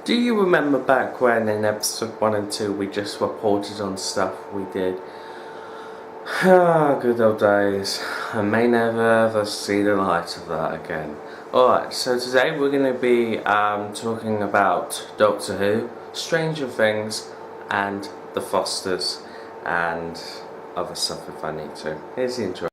Do you remember back when in episode 1 and 2 we just reported on stuff we did? Ah, good old days. I may never ever see the light of that again. Alright, so today we're going to be talking about Doctor Who, Stranger Things, and The Fosters, and other stuff if I need to. Here's the intro.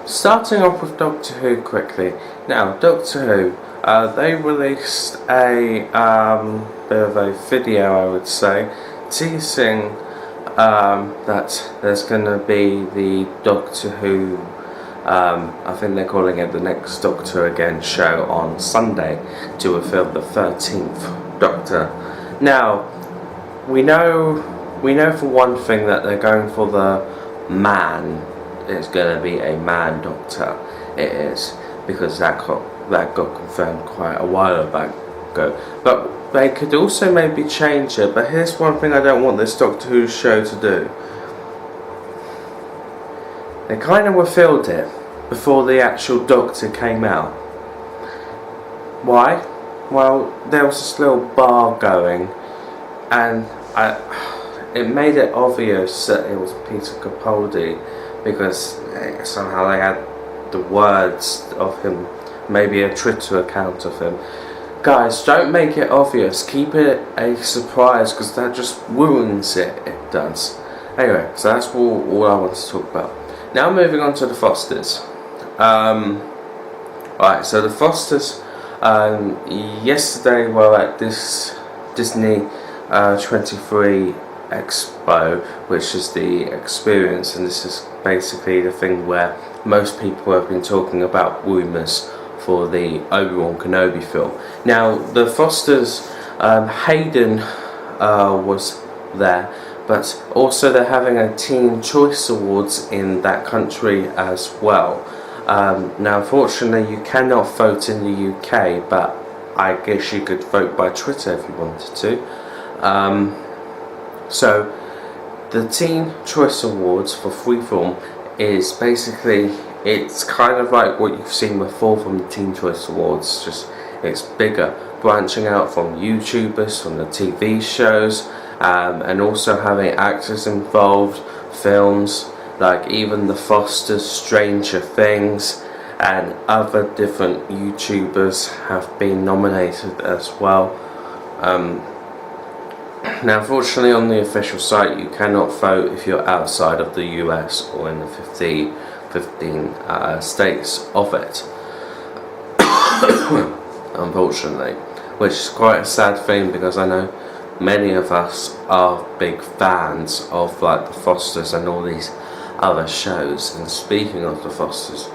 Starting off with Doctor Who quickly. Now, Doctor Who, they released a bit of a video, I would say, teasing that there's going to be the Doctor Who, I think they're calling it the Next Doctor Again show on Sunday to reveal the 13th Doctor. Now, we know for one thing that they're going for the man. It's going to be a man Doctor. It is, because that got confirmed quite a while back ago. But they could also maybe change it. But here's one thing I don't want this Doctor Who show to do. They kind of revealed it before the actual Doctor came out. Why? Well, there was this little bar going, and it made it obvious that it was Peter Capaldi, because somehow they had the words of him, maybe a Twitter account of him. Guys, don't make it obvious, keep it a surprise, because that just ruins it, it does. Anyway, so that's all I want to talk about. Now moving on to the Fosters. Right, so the Fosters, yesterday were at this Disney 23 Expo, which is the experience, and this is basically the thing where most people have been talking about rumours for the Obi-Wan Kenobi film. Now, the Fosters, Hatton was there, but also they're having a Teen Choice Awards in that country as well. Now, unfortunately, you cannot vote in the UK, but I guess you could vote by Twitter if you wanted to. So, the Teen Choice Awards for Freeform is basically, it's kind of like what you've seen before from the Teen Choice Awards, just it's bigger, branching out from YouTubers, from the TV shows, and also having actors involved, films, like even the Fosters, Stranger Things, and other different YouTubers have been nominated as well. Now, unfortunately, on the official site, you cannot vote if you're outside of the US or in the 15 states of it. Unfortunately, which is quite a sad thing, because I know many of us are big fans of like the Fosters and all these other shows. And speaking of the Fosters,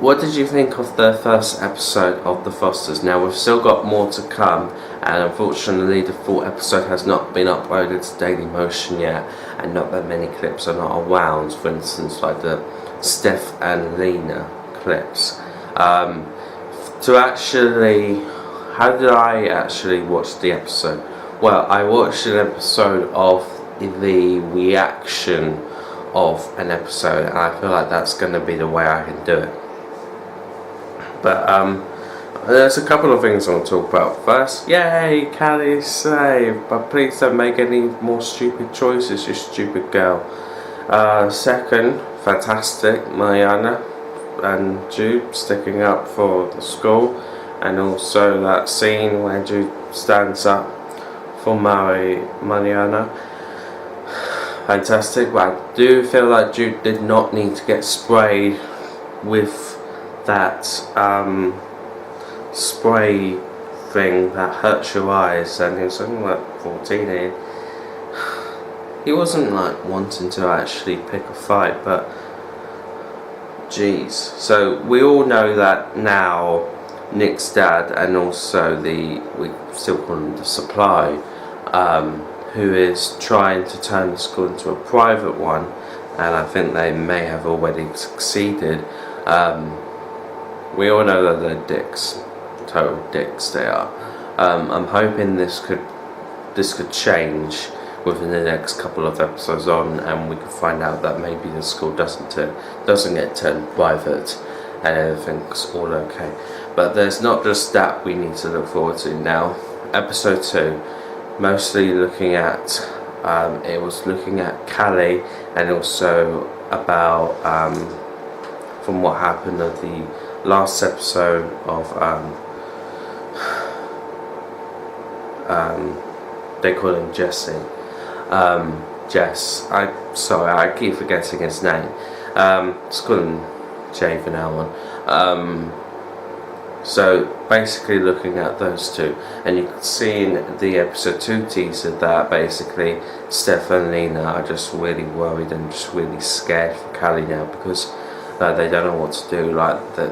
what did you think of the first episode of The Fosters? Now, we've still got more to come, and unfortunately the full episode has not been uploaded to Dailymotion yet, and not that many clips are not around, for instance like the Steph and Lena clips. How did I actually watch the episode? Well, I watched an episode of the reaction of an episode, and I feel like that's going to be the way I can do it. But there's a couple of things I want to talk about. First, yay, Callie's saved, but please don't make any more stupid choices, you stupid girl. Second, fantastic, Mariana and Jude sticking up for the school, and also that scene where Jude stands up for Mariana. Fantastic, but I do feel like Jude did not need to get sprayed with that spray thing that hurts your eyes, and he was only like 14. He wasn't like wanting to actually pick a fight, but jeez. So we all know that now Nick's dad, and also we still call him the Supply, who is trying to turn the school into a private one, and I think they may have already succeeded. We all know that they're dicks, total dicks they are. I'm hoping this could change within the next couple of episodes on, and we can find out that maybe the school doesn't get turned private and everything's all okay. But there's not just that we need to look forward to now. Episode 2, mostly looking at it was looking at Callie, and also about from what happened at the last episode of they call him Jesse. Jess. I keep forgetting his name. Let's call him Jay for now on. So basically looking at those two, and you can see in the episode 2 teaser that basically Steph and Lena are just really worried and just really scared for Callie now, because they don't know what to do. Like the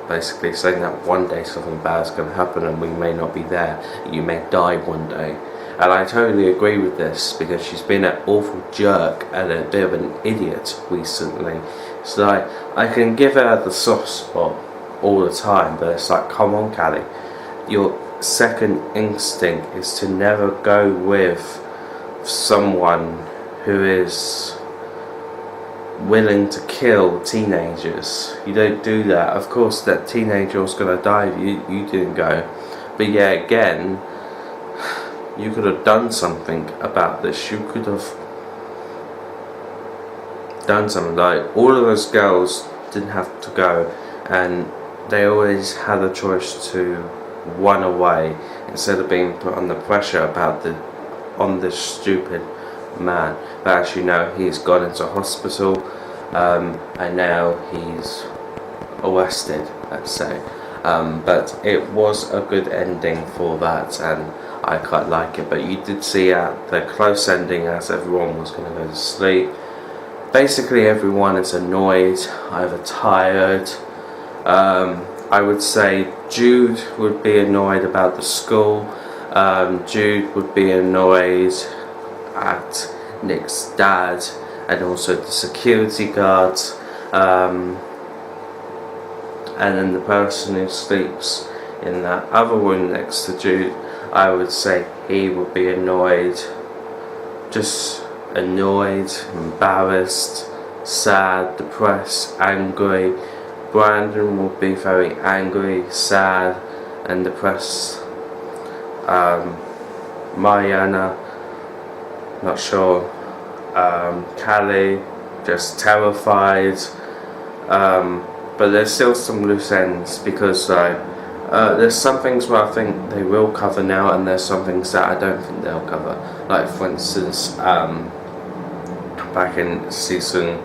basically saying that one day something bad is going to happen and we may not be there. You may die one day. And I totally agree with this, because she's been an awful jerk and a bit of an idiot recently. So like, I can give her the soft spot all the time, but it's like, come on Callie, your second instinct is to never go with someone who is willing to kill teenagers. You don't do that. Of course that teenager was going to die if you didn't go. But yeah, again, you could have done something about this. You could have done something. Like, all of those girls didn't have to go, and they always had a choice to run away instead of being put under pressure on this stupid man. But as you know, he's gone into hospital, and now he's arrested, let's say. But it was a good ending for that, and I quite like it. But you did see at the close ending, as everyone was going to go to sleep, basically everyone is annoyed, either tired. I would say Jude would be annoyed about the school. Jude would be annoyed at Nick's dad and also the security guards. And then the person who sleeps in that other room next to Jude, I would say he would be annoyed. Just annoyed, embarrassed, sad, depressed, angry. Brandon will be very angry, sad and depressed. Mariana, not sure. Callie, just terrified. But there's still some loose ends, because there's some things where I think they will cover now, and there's some things that I don't think they'll cover. Like for instance, back in season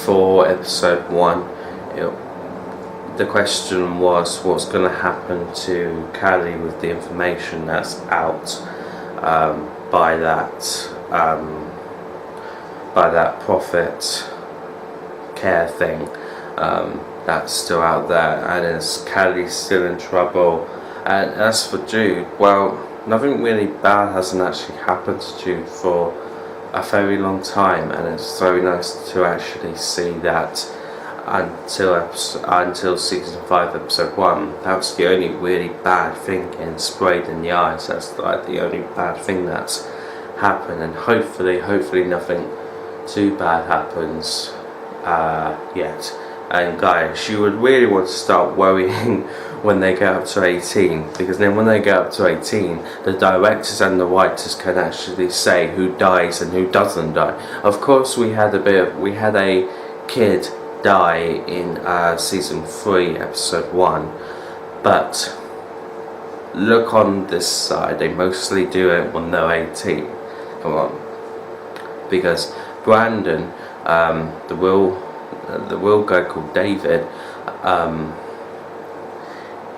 4, episode 1, the question was what's going to happen to Callie with the information that's out by that profit care thing that's still out there, and is Callie still in trouble? And as for Jude, well, nothing really bad hasn't actually happened to Jude for a very long time, and it's very nice to actually see that until season 5 episode 1. That was the only really bad thing getting sprayed in the eyes. That's like the only bad thing that's happened, and hopefully nothing too bad happens yet. And guys, you would really want to start worrying when they get up to 18, because then when they get up to 18, the directors and the writers can actually say who dies and who doesn't die. Of course, we had a kid die in season 3 episode 1, but look on this side, they mostly do it when they're 18. Come on, because Brandon, the real guy called David,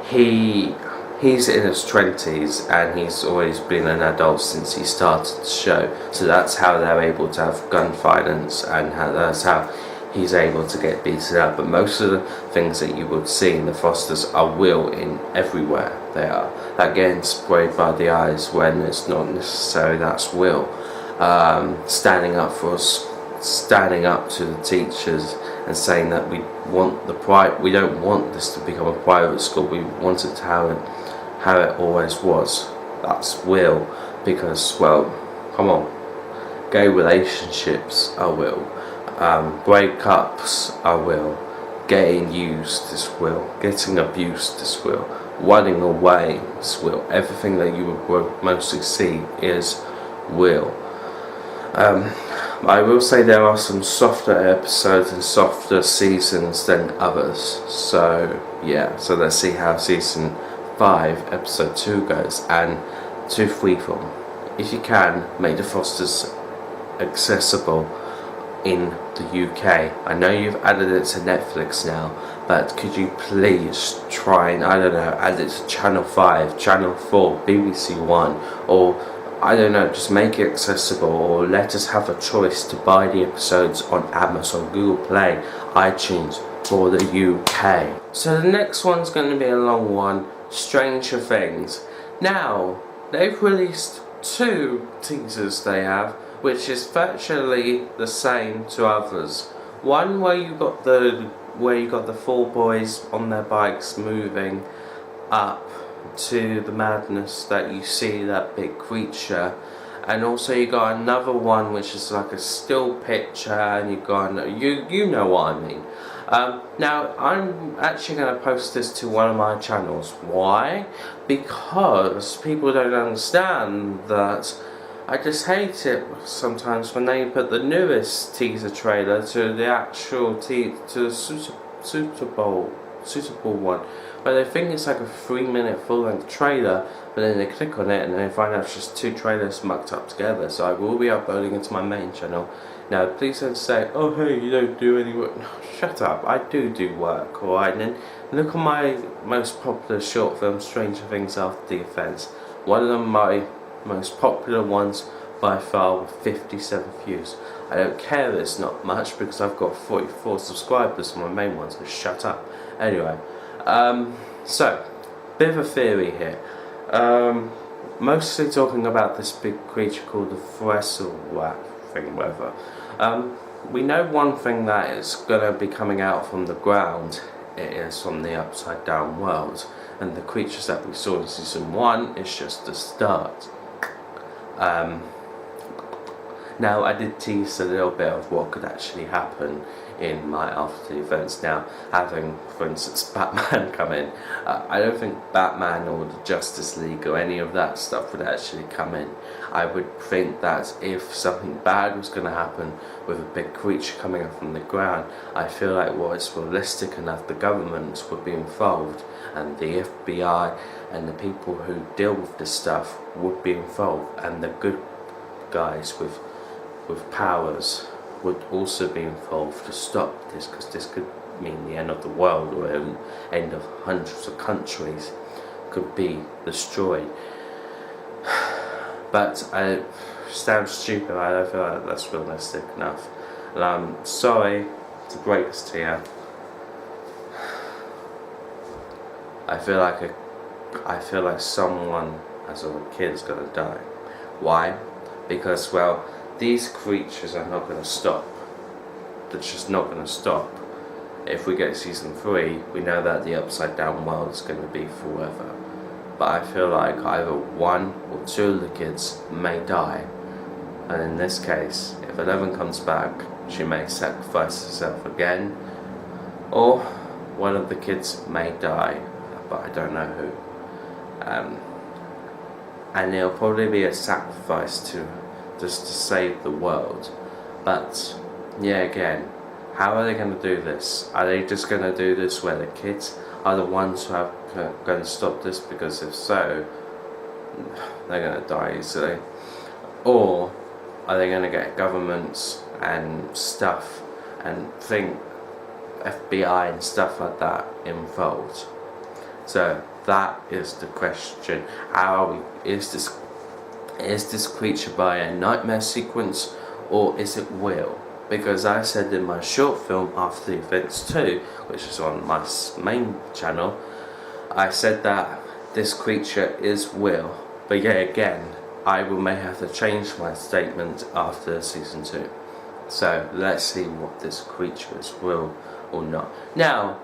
he's in his 20s, and he's always been an adult since he started the show, so that's how they're able to have gun violence, and that's how he's able to get beaten up. But most of the things that you would see in the Fosters are real in everywhere they are. That getting sprayed by the eyes when it's not necessary, that's real. Standing up to the teachers and saying that we don't want this to become a private school, we want it to how it always was. That's real, because, well, come on, Gay relationships, I will. Breakups, I will. Getting used, this will. Getting abused, this will. Running away, this will. Everything that you would mostly see is will. I will say there are some softer episodes and softer seasons than others. So yeah, so let's see how season 5, episode 2 goes. And to Freeform, if you can, make the Fosters accessible in the UK. I know you've added it to Netflix now, but could you please try and, I don't know, add it to Channel 5, Channel 4, BBC One, or I don't know, just make it accessible, or let us have a choice to buy the episodes on Amazon, Google Play, iTunes for the UK. So the next one's going to be a long one, Stranger Things. Now, they've released 2 teasers they have, which is virtually the same to others. One where you got the 4 boys on their bikes moving up to the madness that you see that big creature, and also you got another one which is like a still picture, and you got you know what I mean. Now I'm actually going to post this to one of my channels. Why? Because people don't understand that I just hate it sometimes when they put the newest teaser trailer to the actual to the suitable one, but they think it's like a 3-minute full-length trailer, but then they click on it and they find out it's just 2 trailers mucked up together. So I will be uploading it to my main channel. Now please don't say, oh hey, you don't do any work. No, shut up, I do work, alright? And then look at my most popular short film, Stranger Things After the Offense. One of them, my most popular ones by far, with 57 views. I don't care it's not much because I've got 44 subscribers on my main one, so shut up. Anyway, so bit of a theory here. Mostly talking about this big creature called the Thressel rat thing, whatever. We know one thing that is going to be coming out from the ground. It is from the upside down world, and the creatures that we saw in season 1 is just the start. Now I did tease a little bit of what could actually happen in my After the Events. Now, having, for instance, Batman come in, I don't think Batman or the Justice League or any of that stuff would actually come in. I would think that if something bad was going to happen with a big creature coming up from the ground, I feel like it's realistic enough, the government would be involved, and the FBI and the people who deal with this stuff would be involved, and the good guys with powers would also be involved to stop this, because this could mean the end of the world, or the end of hundreds of countries could be destroyed. But I sound stupid, I don't feel like that's realistic enough, and I'm sorry to break this to you. I feel like someone as a kid is gonna die. Why? Because, well, these creatures are not going to stop. They're just not going to stop. If we get season 3, we know that the upside down world is going to be forever. But I feel like either 1 or 2 of the kids may die. And in this case, if 11 comes back, she may sacrifice herself again. Or 1 of the kids may die, but I don't know who. And it'll probably be a sacrifice just to save the world. But yeah, again, how are they going to do this? Are they just going to do this where the kids are the ones who are going to stop this? Because if so, they're going to die easily. Or are they going to get governments and stuff and FBI and stuff like that involved? So that is the question. Is this creature by a nightmare sequence, or is it real? Because I said in my short film After the Events 2, which is on my main channel, I said that this creature is real. But yet again, I may have to change my statement after season 2. So let's see what this creature is, real or not. Now,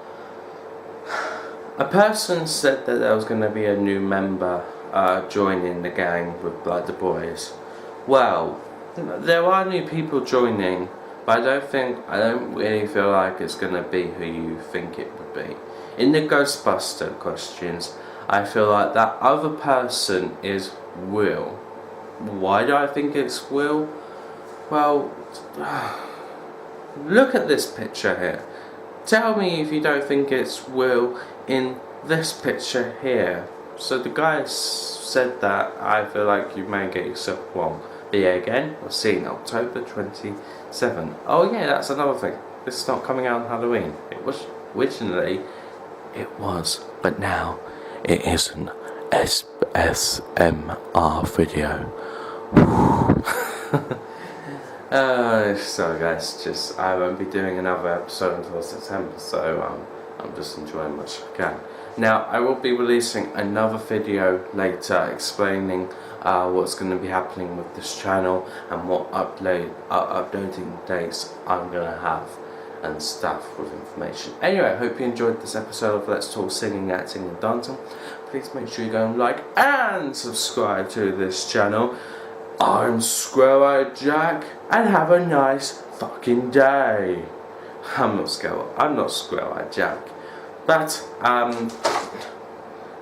a person said that there was going to be a new member joining the gang with like the boys. Well, there are new people joining, but I don't really feel like it's going to be who you think it would be. In the Ghostbuster questions, I feel like that other person is Will. Why do I think it's Will? Well, look at this picture here. Tell me if you don't think it's Will in this picture here. So the guy said that. I feel like you may get yourself wrong. But yeah, again, we'll see in October 27. Oh yeah, that's another thing. This is not coming out on Halloween. It was originally, it was, but now it is an SMR video. Sorry guys, I won't be doing another episode until September, so I'm just enjoying much I can. Now, I will be releasing another video later explaining what's going to be happening with this channel and what uploading dates I'm going to have and stuff with information. Anyway, I hope you enjoyed this episode of Let's Talk Singing, Acting and Dancing. Please make sure you go and like and subscribe to this channel. I'm Square-Eyed Jack, and have a nice fucking day. I'm not Square-Eyed Jack. But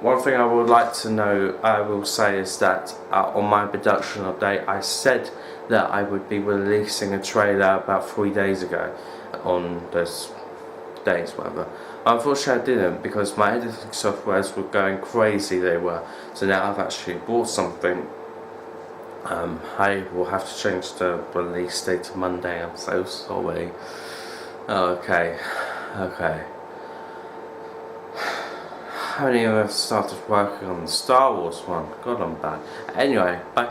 one thing I would like to know, I will say, is that on my production update, I said that I would be releasing a trailer about 3 days ago on those days, whatever. Unfortunately, I didn't, because my editing softwares were going crazy. They were. So now I've actually bought something. I will have to change the release date to Monday. I'm so sorry. Okay. I haven't even started working on the Star Wars one. God, I'm bad. Anyway, bye.